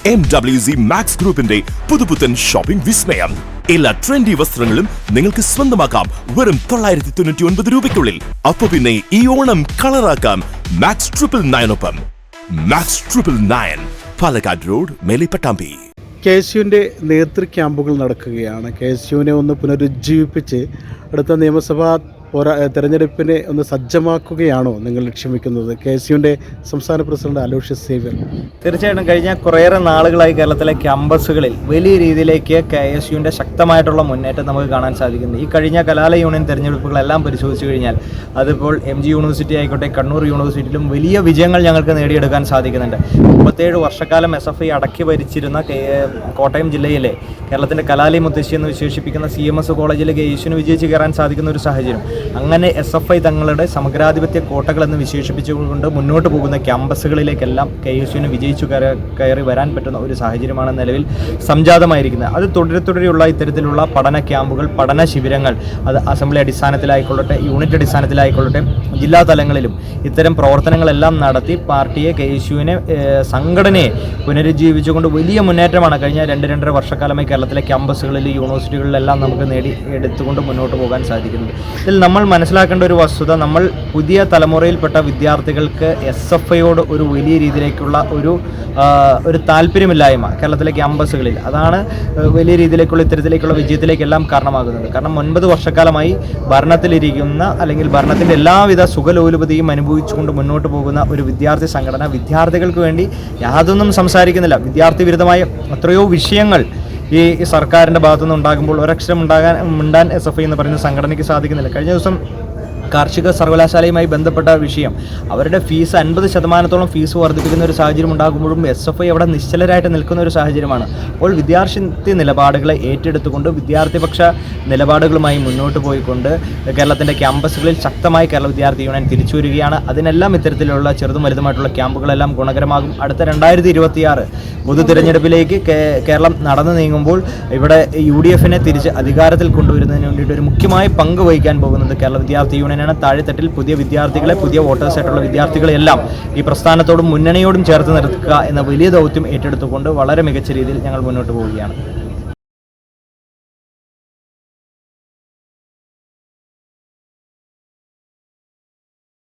MWZ max ഗ്രൂപ്പിന്റെ പുതുപുത്തൻ shopping വിസ്മയം. എല്ലാ ട്രെൻഡി വസ്ത്രങ്ങളും നിങ്ങൾക്ക് സ്വന്തമാക്കാം വെറും 999 രൂപയ്ക്കുള്ളിൽ. അപ്പൊ പിന്നെ ഈ ഓണം കളറാക്കാം മാക്സ് 999 മാക്സ് 999 പാലക്കാട് റോഡ്, മേലെ പട്ടാമ്പി. KSUവിൻ്റെ നേതൃ ക്യാമ്പുകൾ നടക്കുകയാണ്. KSUവിനെ ഒന്ന് പുനരുജ്ജീവിപ്പിച്ച് അടുത്ത നിയമസഭാ തെരഞ്ഞെടുപ്പിനെ ഒന്ന് സജ്ജമാക്കുകയാണോ നിങ്ങൾ ലക്ഷ്യം വയ്ക്കുന്നത്? KSUവിൻ്റെ സംസ്ഥാന പ്രസിഡന്റ് അലോഷ്യസ് സേവ്യർ. തീർച്ചയായിട്ടും കഴിഞ്ഞ കുറേയേറെ നാളുകളായി കേരളത്തിലെ ക്യാമ്പസുകളിൽ വലിയ രീതിയിലേക്ക് KSUവിൻ്റെ ശക്തമായിട്ടുള്ള മുന്നേറ്റം നമുക്ക് കാണാൻ സാധിക്കുന്നു. ഈ കഴിഞ്ഞ കലാലയ യൂണിയൻ തെരഞ്ഞെടുപ്പുകളെല്ലാം പരിശോധിച്ചു കഴിഞ്ഞാൽ അതിപ്പോൾ MG യൂണിവേഴ്സിറ്റി ആയിക്കോട്ടെ, കണ്ണൂർ യൂണിവേഴ്സിറ്റിയിലും വലിയ വിജയങ്ങൾ ഞങ്ങൾക്ക് നേടിയെടുക്കാൻ സാധിക്കുന്നുണ്ട്. 37 വർഷക്കാലം SFI അടക്കി ഭരിച്ചിരുന്ന കോട്ടയം ജില്ലയിലെ കേരളത്തിൻ്റെ കലാലയ മുത്തശ്ശി എന്ന് വിശേഷിപ്പിക്കുന്ന CMS കോളേജിൽ KSUവിന് വിജയിച്ച് കയറാൻ സാധിക്കുന്ന ഒരു സാഹചര്യം. അങ്ങനെ SFI തങ്ങളുടെ സമഗ്രാധിപത്യ കോട്ടകളെന്ന് വിശേഷിപ്പിച്ചുകൊണ്ട് മുന്നോട്ട് പോകുന്ന ക്യാമ്പസുകളിലേക്കെല്ലാം KSUവിന് വിജയിച്ചു കയറി വരാൻ പറ്റുന്ന ഒരു സാഹചര്യമാണ് നിലവിൽ സംജാതമായിരിക്കുന്നത്. അത് തുടരെയുള്ള ഇത്തരത്തിലുള്ള പഠന ക്യാമ്പുകൾ, പഠന ശിബിരങ്ങൾ, അത് അസംബ്ലി അടിസ്ഥാനത്തിലായിക്കൊള്ളട്ടെ, യൂണിറ്റ് അടിസ്ഥാനത്തിലായിക്കൊള്ളട്ടെ, ജില്ലാ തലങ്ങളിലും ഇത്തരം പ്രവർത്തനങ്ങളെല്ലാം നടത്തി പാർട്ടിയെ, KSUവിനെ, സംഘടനയെ പുനരുജ്ജീവിച്ചുകൊണ്ട് വലിയ മുന്നേറ്റമാണ് കഴിഞ്ഞ 2-2.5 വർഷക്കാലമായി കേരളത്തിലെ ക്യാമ്പസുകളിൽ, യൂണിവേഴ്സിറ്റികളിലെല്ലാം നമുക്ക് എടുത്തുകൊണ്ട് മുന്നോട്ട് പോകാൻ സാധിക്കുന്നുണ്ട്. ഇതിൽ നമ്മൾ മനസ്സിലാക്കേണ്ട ഒരു വസ്തുത, നമ്മൾ പുതിയ തലമുറയിൽപ്പെട്ട വിദ്യാർത്ഥികൾക്ക് SFIയോട് ഒരു വലിയ രീതിയിലേക്കുള്ള ഒരു താല്പര്യമില്ലായ്മ കേരളത്തിലെ ക്യാമ്പസുകളിൽ, അതാണ് വലിയ രീതിയിലേക്കുള്ള ഇത്തരത്തിലേക്കുള്ള വിജയത്തിലേക്കെല്ലാം കാരണമാകുന്നത്. കാരണം 9 വർഷക്കാലമായി ഭരണത്തിലിരിക്കുന്ന, അല്ലെങ്കിൽ ഭരണത്തിൻ്റെ എല്ലാവിധ സുഖലോലുപതയും അനുഭവിച്ചുകൊണ്ട് മുന്നോട്ട് പോകുന്ന ഒരു വിദ്യാർത്ഥി സംഘടന വിദ്യാർത്ഥികൾക്ക് വേണ്ടി യാതൊന്നും സംസാരിക്കുന്നില്ല. വിദ്യാർത്ഥി വിരുദ്ധമായ എത്രയോ വിഷയങ്ങൾ ഈ സർക്കാരിൻ്റെ ഭാഗത്തുനിന്ന് ഉണ്ടാകുമ്പോൾ ഒരക്ഷരം മിണ്ടാൻ SFI എന്ന് പറയുന്ന സംഘടനയ്ക്ക് സാധിക്കുന്നില്ല. കഴിഞ്ഞ ദിവസം കാർഷിക സർവകലാശാലയുമായി ബന്ധപ്പെട്ട വിഷയം, അവരുടെ ഫീസ് 50% ഫീസ് വർദ്ധിപ്പിക്കുന്ന ഒരു സാഹചര്യം ഉണ്ടാകുമ്പോഴും SFI അവിടെ നിശ്ചലരായിട്ട് നിൽക്കുന്ന ഒരു സാഹചര്യമാണ്. അപ്പോൾ വിദ്യാർത്ഥി നിലപാടുകളെ ഏറ്റെടുത്തുകൊണ്ട് വിദ്യാർത്ഥിപക്ഷ നിലപാടുകളുമായി മുന്നോട്ട് പോയിക്കൊണ്ട് കേരളത്തിൻ്റെ ക്യാമ്പസുകളിൽ ശക്തമായി കേരള വിദ്യാർത്ഥി യൂണിയൻ തിരിച്ചു വരികയാണ്. അതിനെല്ലാം ഇത്തരത്തിലുള്ള ചെറുതും വലുതുമായിട്ടുള്ള ക്യാമ്പുകളെല്ലാം ഗുണകരമാകും. അടുത്ത 2026 പൊതു തിരഞ്ഞെടുപ്പിലേക്ക് കേരളം നടന്നു നീങ്ങുമ്പോൾ ഇവിടെ UDFനെ തിരിച്ച് അധികാരത്തിൽ കൊണ്ടുവരുന്നതിന് വേണ്ടിയിട്ട് ഒരു മുഖ്യമായ പങ്ക് വഹിക്കാൻ പോകുന്നത് കേരള വിദ്യാർത്ഥി യൂണിയനാണ്. താഴെത്തട്ടിൽ പുതിയ വിദ്യാർത്ഥികളെ, പുതിയ വോട്ടേഴ്സായിട്ടുള്ള വിദ്യാർത്ഥികളെല്ലാം ഈ പ്രസ്ഥാനത്തോടും മുന്നണിയോടും ചേർത്ത് നിർത്തുക എന്ന വലിയ ദൗത്യം ഏറ്റെടുത്തുകൊണ്ട് വളരെ മികച്ച രീതിയിൽ ഞങ്ങൾ മുന്നോട്ട് പോവുകയാണ്.